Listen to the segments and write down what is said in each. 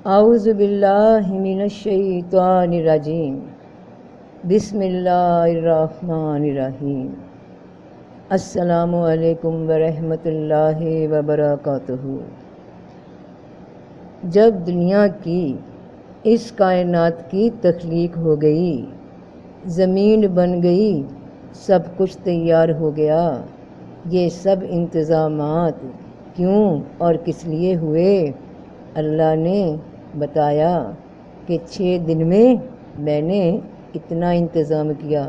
اعوذ باللہ من الشیطان الرجیم بسم اللہ الرحمن الرحیم السلام علیکم ورحمۃ اللہ وبرکاتہ۔ جب دنیا کی اس کائنات کی تخلیق ہو گئی، زمین بن گئی، سب کچھ تیار ہو گیا، یہ سب انتظامات کیوں اور کس لیے ہوئے؟ اللہ نے بتایا کہ 6 دن میں میں نے اتنا انتظام کیا،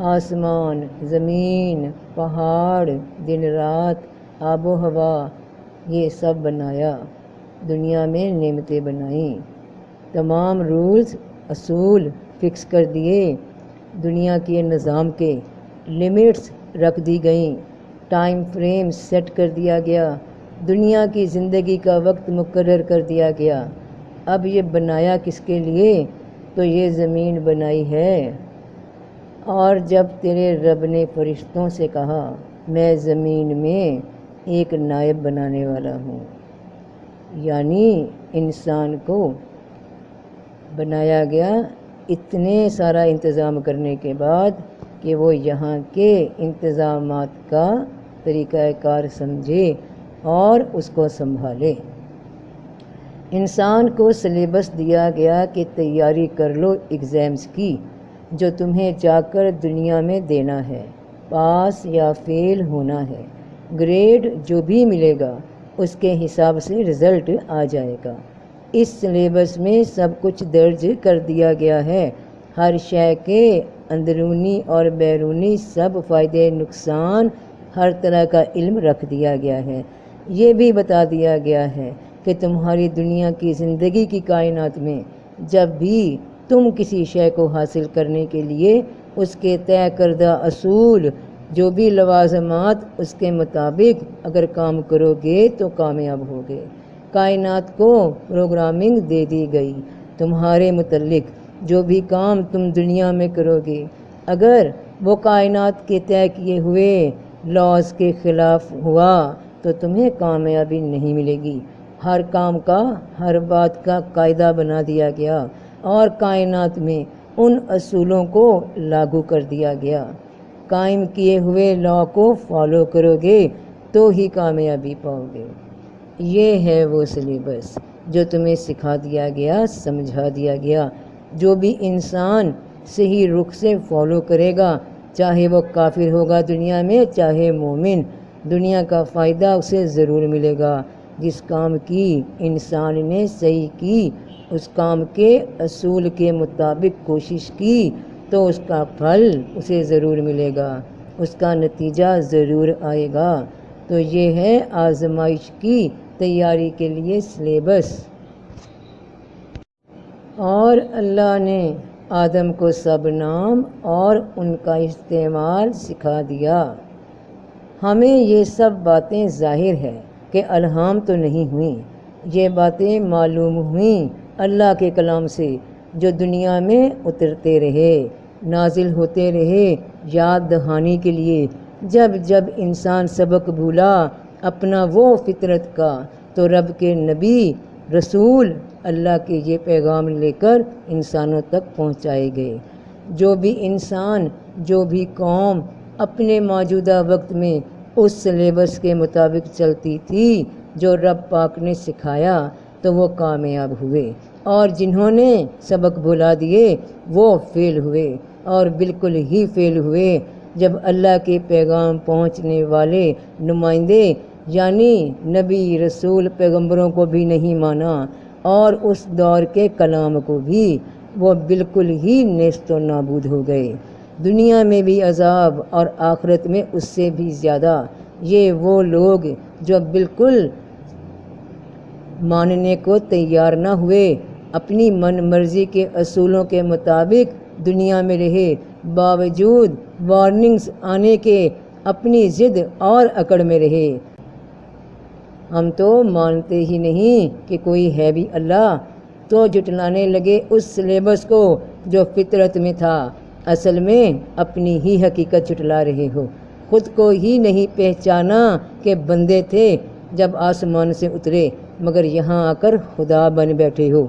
آسمان، زمین، پہاڑ، دن رات، آب و ہوا، یہ سب بنایا، دنیا میں نعمتیں بنائیں، تمام رولز اصول فکس کر دیے، دنیا کے نظام کے لمٹس رکھ دی گئیں، ٹائم فریم سیٹ کر دیا گیا، دنیا کی زندگی کا وقت مقرر کر دیا گیا۔ اب یہ بنایا کس کے لیے؟ تو یہ زمین بنائی ہے۔ اور جب تیرے رب نے فرشتوں سے کہا میں زمین میں ایک نائب بنانے والا ہوں، یعنی انسان کو بنایا گیا اتنے سارا انتظام کرنے کے بعد کہ وہ یہاں کے انتظامات کا طریقہ کار سمجھے اور اس کو سنبھالے۔ انسان کو سلیبس دیا گیا کہ تیاری کر لو ایگزامز کی، جو تمہیں جا کر دنیا میں دینا ہے، پاس یا فیل ہونا ہے، گریڈ جو بھی ملے گا اس کے حساب سے رزلٹ آ جائے گا۔ اس سلیبس میں سب کچھ درج کر دیا گیا ہے، ہر شے کے اندرونی اور بیرونی سب فائدے نقصان ہر طرح کا علم رکھ دیا گیا ہے۔ یہ بھی بتا دیا گیا ہے کہ تمہاری دنیا کی زندگی کی کائنات میں جب بھی تم کسی شے کو حاصل کرنے کے لیے اس کے طے کردہ اصول، جو بھی لوازمات، اس کے مطابق اگر کام کرو گے تو کامیاب ہوگے۔ کائنات کو پروگرامنگ دے دی گئی تمہارے متعلق، جو بھی کام تم دنیا میں کرو گے، اگر وہ کائنات کے طے کیے ہوئے لاز کے خلاف ہوا تو تمہیں کامیابی نہیں ملے گی۔ ہر کام کا، ہر بات کا قاعدہ بنا دیا گیا اور کائنات میں ان اصولوں کو لاگو کر دیا گیا۔ قائم کیے ہوئے لا کو فالو کرو گے تو ہی کامیابی پاؤ گے۔ یہ ہے وہ سلیبس جو تمہیں سکھا دیا گیا، سمجھا دیا گیا۔ جو بھی انسان صحیح رخ سے فالو کرے گا، چاہے وہ کافر ہوگا دنیا میں، چاہے مومن، دنیا کا فائدہ اسے ضرور ملے گا۔ جس کام کی انسان نے صحیح کی، اس کام کے اصول کے مطابق کوشش کی تو اس کا پھل اسے ضرور ملے گا، اس کا نتیجہ ضرور آئے گا۔ تو یہ ہے آزمائش کی تیاری کے لیے سلیبس۔ اور اللہ نے آدم کو سب نام اور ان کا استعمال سکھا دیا۔ ہمیں یہ سب باتیں ظاہر ہے کہ الہام تو نہیں ہوئیں، یہ باتیں معلوم ہوئیں اللہ کے کلام سے، جو دنیا میں اترتے رہے، نازل ہوتے رہے یاد دہانی کے لیے۔ جب جب انسان سبق بھولا اپنا وہ فطرت کا، تو رب کے نبی رسول اللہ کے یہ پیغام لے کر انسانوں تک پہنچائے گئے۔ جو بھی انسان، جو بھی قوم اپنے موجودہ وقت میں اس سلیبس کے مطابق چلتی تھی جو رب پاک نے سکھایا تو وہ کامیاب ہوئے، اور جنہوں نے سبق بھلا دیے وہ فیل ہوئے، اور بالکل ہی فیل ہوئے جب اللہ کے پیغام پہنچنے والے نمائندے یعنی نبی، رسول، پیغمبروں کو بھی نہیں مانا، اور اس دور کے کلام کو بھی، وہ بالکل ہی نیست و نابود ہو گئے۔ دنیا میں بھی عذاب اور آخرت میں اس سے بھی زیادہ۔ یہ وہ لوگ جو بالکل ماننے کو تیار نہ ہوئے، اپنی من مرضی کے اصولوں کے مطابق دنیا میں رہے، باوجود وارننگز آنے کے اپنی ضد اور اکڑ میں رہے۔ ہم تو مانتے ہی نہیں کہ کوئی ہے بھی اللہ، تو جھٹلانے لگے اس سلیبس کو جو فطرت میں تھا۔ اصل میں اپنی ہی حقیقت جھٹلا رہے ہو، خود کو ہی نہیں پہچانا کہ بندے تھے جب آسمان سے اترے، مگر یہاں آ کر خدا بن بیٹھے ہو۔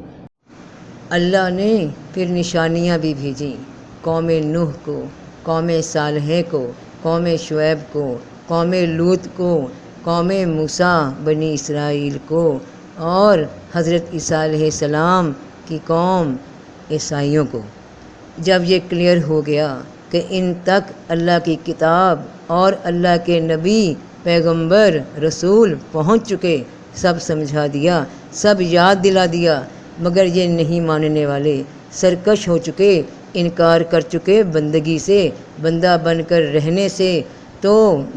اللہ نے پھر نشانیاں بھی بھیجیں، قوم نوح کو، قوم صالح کو، قوم شعیب کو، قوم لوط کو، قوم موسیٰ بنی اسرائیل کو، اور حضرت عیسیٰ علیہ السلام کی قوم عیسائیوں کو۔ جب یہ کلیئر ہو گیا کہ ان تک اللہ کی کتاب اور اللہ کے نبی پیغمبر رسول پہنچ چکے، سب سمجھا دیا، سب یاد دلا دیا، مگر یہ نہیں ماننے والے، سرکش ہو چکے، انکار کر چکے بندگی سے، بندہ بن کر رہنے سے، تو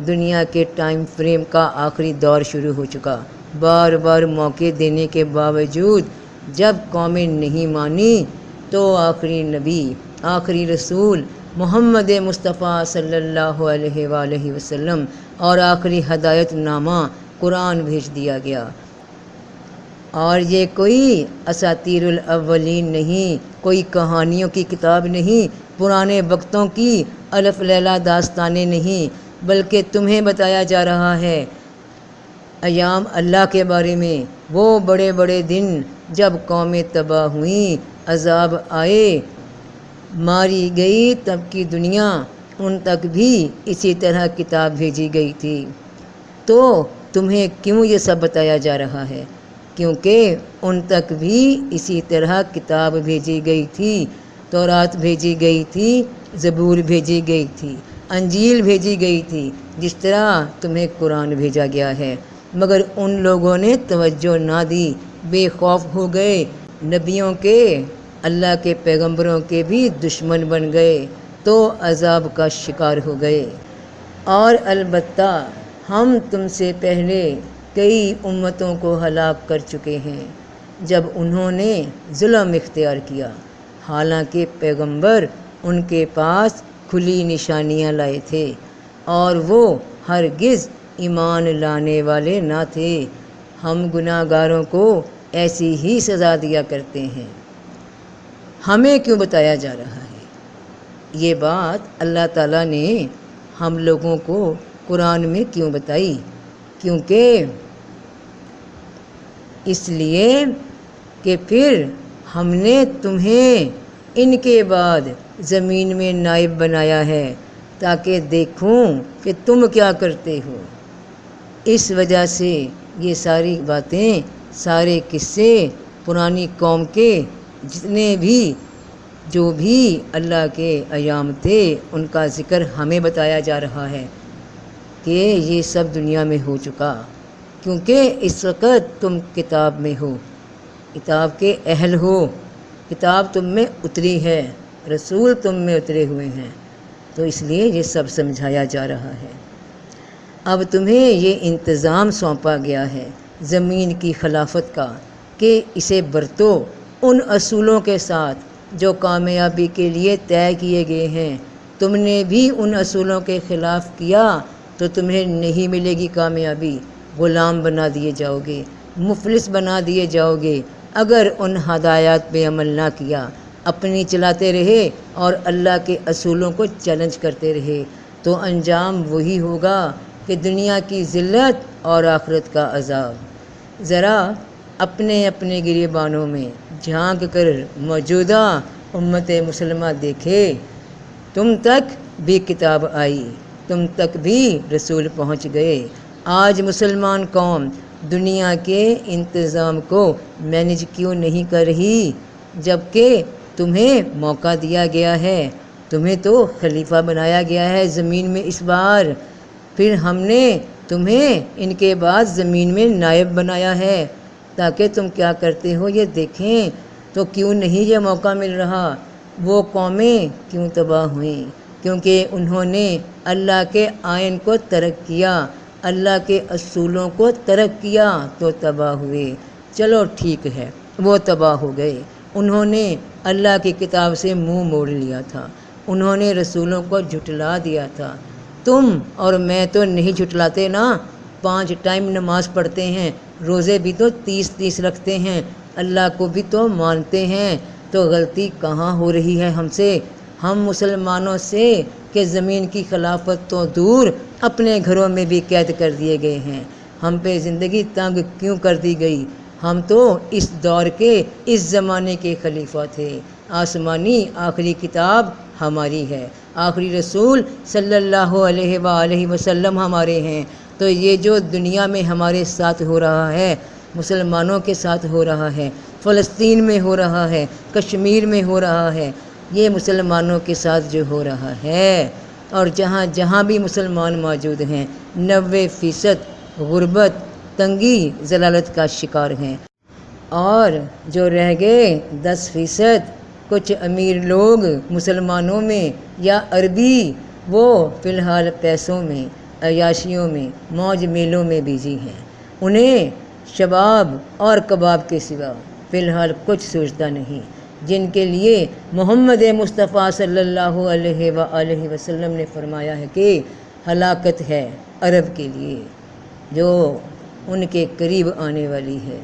دنیا کے ٹائم فریم کا آخری دور شروع ہو چکا۔ بار بار موقع دینے کے باوجود جب قومیں نہیں مانی تو آخری نبی، آخری رسول محمد مصطفیٰ صلی اللہ علیہ وآلہ وسلم اور آخری ہدایت نامہ قرآن بھیج دیا گیا۔ اور یہ کوئی اساطیر الاولین نہیں، کوئی کہانیوں کی کتاب نہیں، پرانے وقتوں کی الف لیلہ داستانیں نہیں، بلکہ تمہیں بتایا جا رہا ہے ایام اللہ کے بارے میں، وہ بڑے بڑے دن جب قومیں تباہ ہوئیں، عذاب آئے، ماری گئی تب کی دنیا، ان تک بھی اسی طرح کتاب بھیجی گئی تھی۔ تو تمہیں کیوں یہ سب بتایا جا رہا ہے؟ کیونکہ ان تک بھی اسی طرح کتاب بھیجی گئی تھی، تورات بھیجی گئی تھی، زبور بھیجی گئی تھی، انجیل بھیجی گئی تھی، جس طرح تمہیں قرآن بھیجا گیا ہے، مگر ان لوگوں نے توجہ نہ دی، بے خوف ہو گئے، نبیوں کے، اللہ کے پیغمبروں کے بھی دشمن بن گئے، تو عذاب کا شکار ہو گئے۔ اور البتہ ہم تم سے پہلے کئی امتوں کو ہلاک کر چکے ہیں جب انہوں نے ظلم اختیار کیا، حالانکہ پیغمبر ان کے پاس کھلی نشانیاں لائے تھے اور وہ ہرگز ایمان لانے والے نہ تھے۔ ہم گناہ گاروں کو ایسی ہی سزا دیا کرتے ہیں۔ ہمیں کیوں بتایا جا رہا ہے؟ یہ بات اللہ تعالیٰ نے ہم لوگوں کو قرآن میں کیوں بتائی؟ کیونکہ اس لیے کہ پھر ہم نے تمہیں ان کے بعد زمین میں نائب بنایا ہے تاکہ دیکھوں کہ تم کیا کرتے ہو۔ اس وجہ سے یہ ساری باتیں، سارے قصے پرانی قوم کے جتنے بھی جو بھی اللہ کے ایام تھے ان کا ذکر ہمیں بتایا جا رہا ہے کہ یہ سب دنیا میں ہو چکا، کیونکہ اس وقت تم کتاب میں ہو، کتاب کے اہل ہو، کتاب تم میں اتری ہے، رسول تم میں اترے ہوئے ہیں، تو اس لیے یہ سب سمجھایا جا رہا ہے۔ اب تمہیں یہ انتظام سونپا گیا ہے زمین کی خلافت کا کہ اسے برتو ان اصولوں کے ساتھ جو کامیابی کے لیے طے کیے گئے ہیں۔ تم نے بھی ان اصولوں کے خلاف کیا تو تمہیں نہیں ملے گی کامیابی، غلام بنا دیے جاؤ گے، مفلس بنا دیے جاؤ گے۔ اگر ان ہدایات پہ عمل نہ کیا، اپنی چلاتے رہے اور اللہ کے اصولوں کو چیلنج کرتے رہے، تو انجام وہی ہوگا کہ دنیا کی ذلت اور آخرت کا عذاب۔ ذرا اپنے اپنے گریبانوں میں جھانک کر موجودہ امت مسلمہ دیکھے، تم تک بھی کتاب آئی، تم تک بھی رسول پہنچ گئے۔ آج مسلمان قوم دنیا کے انتظام کو مینج کیوں نہیں کر رہی، جبکہ تمہیں موقع دیا گیا ہے، تمہیں تو خلیفہ بنایا گیا ہے زمین میں اس بار، پھر ہم نے تمہیں ان کے بعد زمین میں نائب بنایا ہے تاکہ تم کیا کرتے ہو یہ دیکھیں، تو کیوں نہیں یہ موقع مل رہا؟ وہ قومیں کیوں تباہ ہوئیں؟ کیونکہ انہوں نے اللہ کے آئین کو ترک کیا، اللہ کے اصولوں کو ترک کیا تو تباہ ہوئے۔ چلو ٹھیک ہے، وہ تباہ ہو گئے، انہوں نے اللہ کی کتاب سے منہ موڑ لیا تھا، انہوں نے رسولوں کو جھٹلا دیا تھا۔ تم اور میں تو نہیں جھٹلاتے نا، 5 ٹائم نماز پڑھتے ہیں، روزے بھی تو 30 رکھتے ہیں، اللہ کو بھی تو مانتے ہیں، تو غلطی کہاں ہو رہی ہے ہم سے، ہم مسلمانوں سے کہ زمین کی خلافت تو دور اپنے گھروں میں بھی قید کر دیے گئے ہیں۔ ہم پہ زندگی تنگ کیوں کر دی گئی؟ ہم تو اس دور کے اس زمانے کے خلیفہ تھے، آسمانی آخری کتاب ہماری ہے، آخری رسول صلی اللہ علیہ وآلہ وسلم ہمارے ہیں۔ تو یہ جو دنیا میں ہمارے ساتھ ہو رہا ہے، مسلمانوں کے ساتھ ہو رہا ہے، فلسطین میں ہو رہا ہے، کشمیر میں ہو رہا ہے، یہ مسلمانوں کے ساتھ جو ہو رہا ہے، اور جہاں جہاں بھی مسلمان موجود ہیں 90% غربت، تنگی، ذلالت کا شکار ہیں، اور جو رہ گئے 10% کچھ امیر لوگ مسلمانوں میں یا عربی، وہ فی الحال پیسوں میں، عیاشیوں میں، موج میلوں میں بیزی ہیں، انہیں شباب اور کباب کے سوا فی الحال کچھ سوچتا نہیں، جن کے لیے محمد مصطفیٰ صلی اللہ علیہ وآلہ وسلم نے فرمایا ہے کہ ہلاکت ہے عرب کے لیے جو ان کے قریب آنے والی ہے۔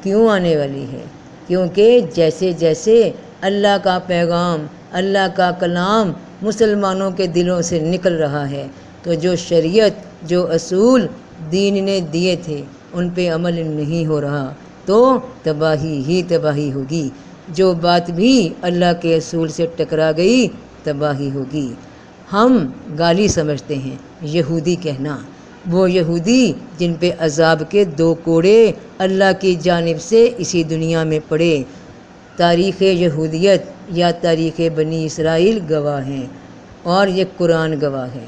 کیوں آنے والی ہے؟ کیونکہ جیسے جیسے اللہ کا پیغام، اللہ کا کلام مسلمانوں کے دلوں سے نکل رہا ہے، تو جو شریعت، جو اصول دین نے دیے تھے ان پہ عمل نہیں ہو رہا، تو تباہی ہی تباہی ہوگی۔ جو بات بھی اللہ کے اصول سے ٹکرا گئی تباہی ہوگی۔ ہم گالی سمجھتے ہیں یہودی کہنا، وہ یہودی جن پہ عذاب کے 2 کوڑے اللہ کی جانب سے اسی دنیا میں پڑے۔ تاریخ یہودیت یا تاریخ بنی اسرائیل گواہ ہیں، اور یہ قرآن گواہ ہے۔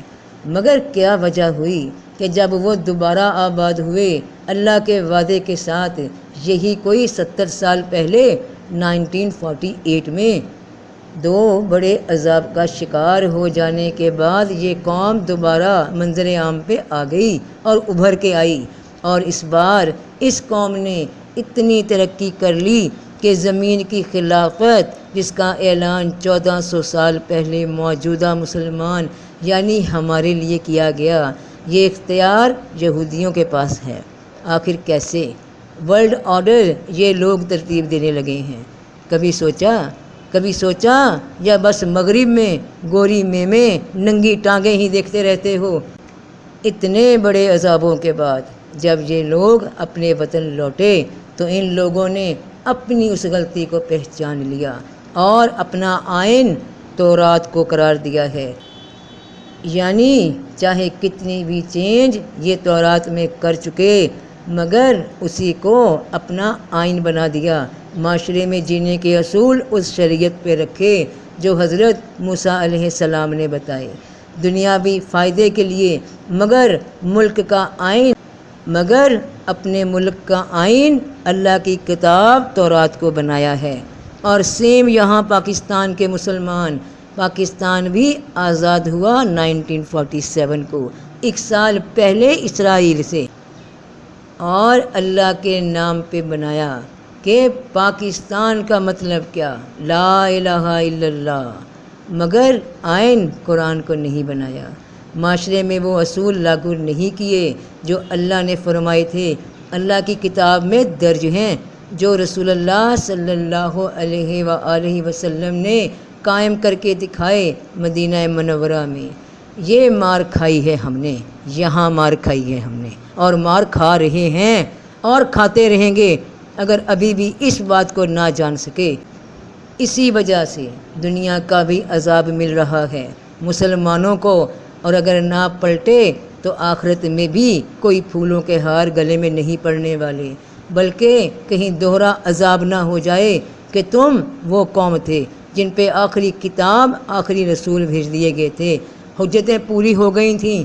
مگر کیا وجہ ہوئی کہ جب وہ دوبارہ آباد ہوئے اللہ کے وعدے کے ساتھ، یہی کوئی 70 سال پہلے 1948 میں 2 بڑے عذاب کا شکار ہو جانے کے بعد یہ قوم دوبارہ منظر عام پہ آ گئی اور ابھر کے آئی، اور اس بار اس قوم نے اتنی ترقی کر لی کہ زمین کی خلافت جس کا اعلان 1400 سال پہلے موجودہ مسلمان یعنی ہمارے لیے کیا گیا، یہ اختیار یہودیوں کے پاس ہے۔ آخر کیسے؟ ورلڈ آرڈر یہ لوگ ترتیب دینے لگے ہیں۔ کبھی سوچا یا بس مغرب میں گوری میمے ننگی ٹانگیں ہی دیکھتے رہتے ہو؟ اتنے بڑے عذابوں کے بعد جب یہ لوگ اپنے وطن لوٹے تو ان لوگوں نے اپنی اس غلطی کو پہچان لیا اور اپنا آئین تورات کو قرار دیا ہے، یعنی چاہے کتنی بھی چینج یہ تورات میں کر چکے، مگر اسی کو اپنا آئین بنا دیا، معاشرے میں جینے کے اصول اس شریعت پہ رکھے جو حضرت موسیٰ علیہ السلام نے بتائے، دنیاوی فائدے کے لیے، مگر اپنے ملک کا آئین اللہ کی کتاب تورات کو بنایا ہے۔ اور سیم یہاں پاکستان کے مسلمان، پاکستان بھی آزاد ہوا 1947 کو، 1 سال پہلے اسرائیل سے، اور اللہ کے نام پہ بنایا کہ پاکستان کا مطلب کیا؟ لا الہ الا اللہ، مگر آئین قرآن کو نہیں بنایا، معاشرے میں وہ اصول لاگو نہیں کیے جو اللہ نے فرمائے تھے، اللہ کی کتاب میں درج ہیں، جو رسول اللہ صلی اللہ علیہ وآلہ وسلم نے قائم کر کے دکھائے مدینہ منورہ میں۔ یہ مار کھائی ہے ہم نے، یہاں مار کھائی ہے ہم نے، اور مار کھا رہے ہیں اور کھاتے رہیں گے اگر ابھی بھی اس بات کو نہ جان سکے۔ اسی وجہ سے دنیا کا بھی عذاب مل رہا ہے مسلمانوں کو، اور اگر نہ پلٹے تو آخرت میں بھی کوئی پھولوں کے ہار گلے میں نہیں پڑنے والے، بلکہ کہیں دوہرا عذاب نہ ہو جائے کہ تم وہ قوم تھے جن پہ آخری کتاب، آخری رسول بھیج دیے گئے تھے، حجتیں پوری ہو گئی تھیں،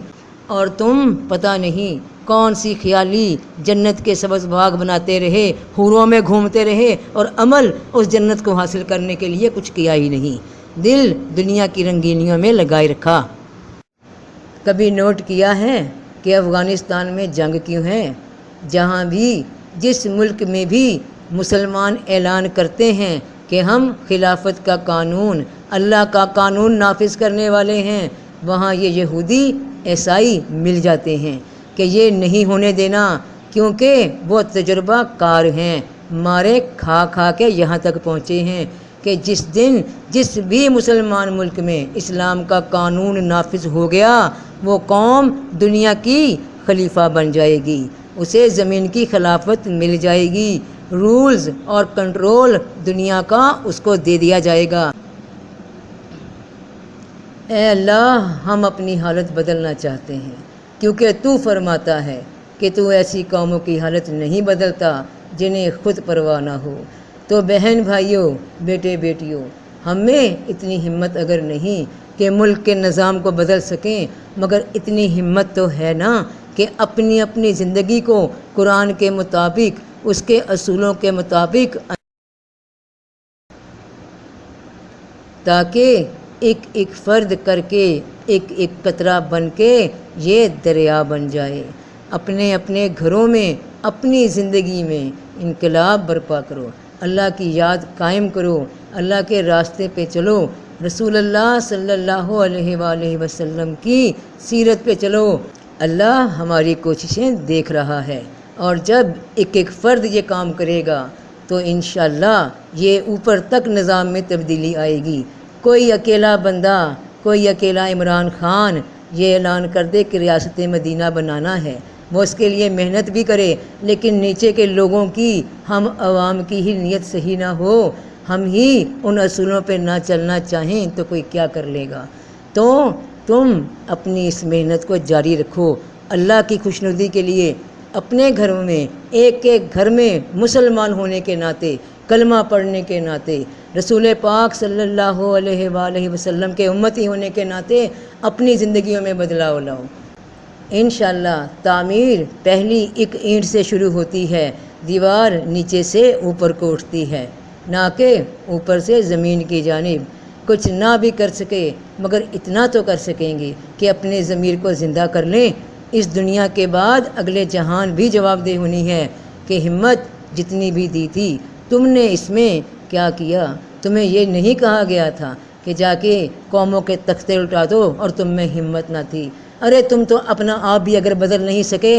اور تم پتہ نہیں کون سی خیالی جنت کے سبز باغ بناتے رہے، حوروں میں گھومتے رہے، اور عمل اس جنت کو حاصل کرنے کے لیے کچھ کیا ہی نہیں، دل دنیا کی رنگینیوں میں لگائے رکھا۔ کبھی نوٹ کیا ہے کہ افغانستان میں جنگ کیوں ہے؟ جہاں بھی، جس ملک میں بھی مسلمان اعلان کرتے ہیں کہ ہم خلافت کا قانون، اللہ کا قانون نافذ کرنے والے ہیں، وہاں یہ یہودی عیسائی مل جاتے ہیں کہ یہ نہیں ہونے دینا، کیونکہ وہ تجربہ کار ہیں، مارے کھا کھا کے یہاں تک پہنچے ہیں کہ جس دن جس بھی مسلمان ملک میں اسلام کا قانون نافذ ہو گیا، وہ قوم دنیا کی خلیفہ بن جائے گی، اسے زمین کی خلافت مل جائے گی، رولز اور کنٹرول دنیا کا اس کو دے دیا جائے گا۔ اے اللہ، ہم اپنی حالت بدلنا چاہتے ہیں، کیونکہ تو فرماتا ہے کہ تو ایسی قوموں کی حالت نہیں بدلتا جنہیں خود پرواہ نہ ہو۔ تو بہن بھائیوں، بیٹے بیٹیوں، ہم میں اتنی ہمت اگر نہیں کہ ملک کے نظام کو بدل سکیں، مگر اتنی ہمت تو ہے نا کہ اپنی اپنی زندگی کو قرآن کے مطابق، اس کے اصولوں کے مطابق، تاکہ ایک ایک فرد کر کے، ایک ایک قطرہ بن کے یہ دریا بن جائے۔ اپنے اپنے گھروں میں، اپنی زندگی میں انقلاب برپا کرو، اللہ کی یاد قائم کرو، اللہ کے راستے پہ چلو، رسول اللہ صلی اللہ علیہ وآلہ وسلم کی سیرت پہ چلو۔ اللہ ہماری کوششیں دیکھ رہا ہے، اور جب ایک ایک فرد یہ کام کرے گا تو انشاءاللہ یہ اوپر تک نظام میں تبدیلی آئے گی۔ کوئی اکیلا بندہ، کوئی اکیلا عمران خان یہ اعلان کر دے کہ ریاست مدینہ بنانا ہے، وہ اس کے لیے محنت بھی کرے، لیکن نیچے کے لوگوں کی، ہم عوام کی ہی نیت صحیح نہ ہو، ہم ہی ان اصولوں پہ نہ چلنا چاہیں تو کوئی کیا کر لے گا؟ تو تم اپنی اس محنت کو جاری رکھو، اللہ کی خوشنودی کے لیے اپنے گھروں میں، ایک ایک گھر میں مسلمان ہونے کے ناطے، کلمہ پڑھنے کے ناطے، رسول پاک صلی اللہ علیہ وآلہ وسلم کے امتی ہونے کے ناطے اپنی زندگیوں میں بدلاؤ لاؤ۔ انشاءاللہ تعمیر پہلی ایک اینٹ سے شروع ہوتی ہے، دیوار نیچے سے اوپر کو اٹھتی ہے، نہ کہ اوپر سے زمین کی جانب۔ کچھ نہ بھی کر سکے مگر اتنا تو کر سکیں گے کہ اپنے ضمیر کو زندہ کر لیں۔ اس دنیا کے بعد اگلے جہان بھی جواب دہ ہونی ہے کہ ہمت جتنی بھی دی تھی تم نے اس میں کیا کیا؟ تمہیں یہ نہیں کہا گیا تھا کہ جا کے قوموں کے تختے الٹا دو اور تم میں ہمت نہ تھی؟ ارے تم تو اپنا آپ بھی اگر بدل نہیں سکے،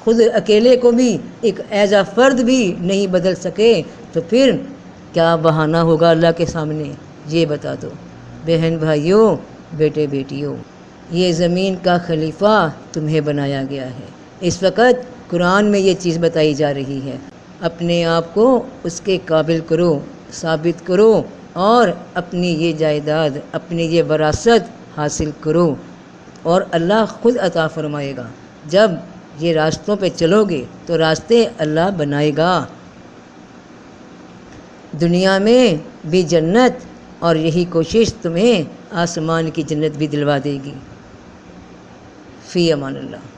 خود اکیلے کو بھی ایک ایز اے فرد بھی نہیں بدل سکے، تو پھر کیا بہانہ ہوگا اللہ کے سامنے؟ یہ بتا دو۔ بہن بھائیوں، بیٹے بیٹیوں، یہ زمین کا خلیفہ تمہیں بنایا گیا ہے۔ اس وقت قرآن میں یہ چیز بتائی جا رہی ہے، اپنے آپ کو اس کے قابل کرو، ثابت کرو، اور اپنی یہ جائیداد، اپنی یہ وراثت حاصل کرو، اور اللہ خود عطا فرمائے گا۔ جب یہ راستوں پہ چلو گے تو راستے اللہ بنائے گا، دنیا میں بھی جنت، اور یہی کوشش تمہیں آسمان کی جنت بھی دلوا دے گی۔ فی امان اللہ۔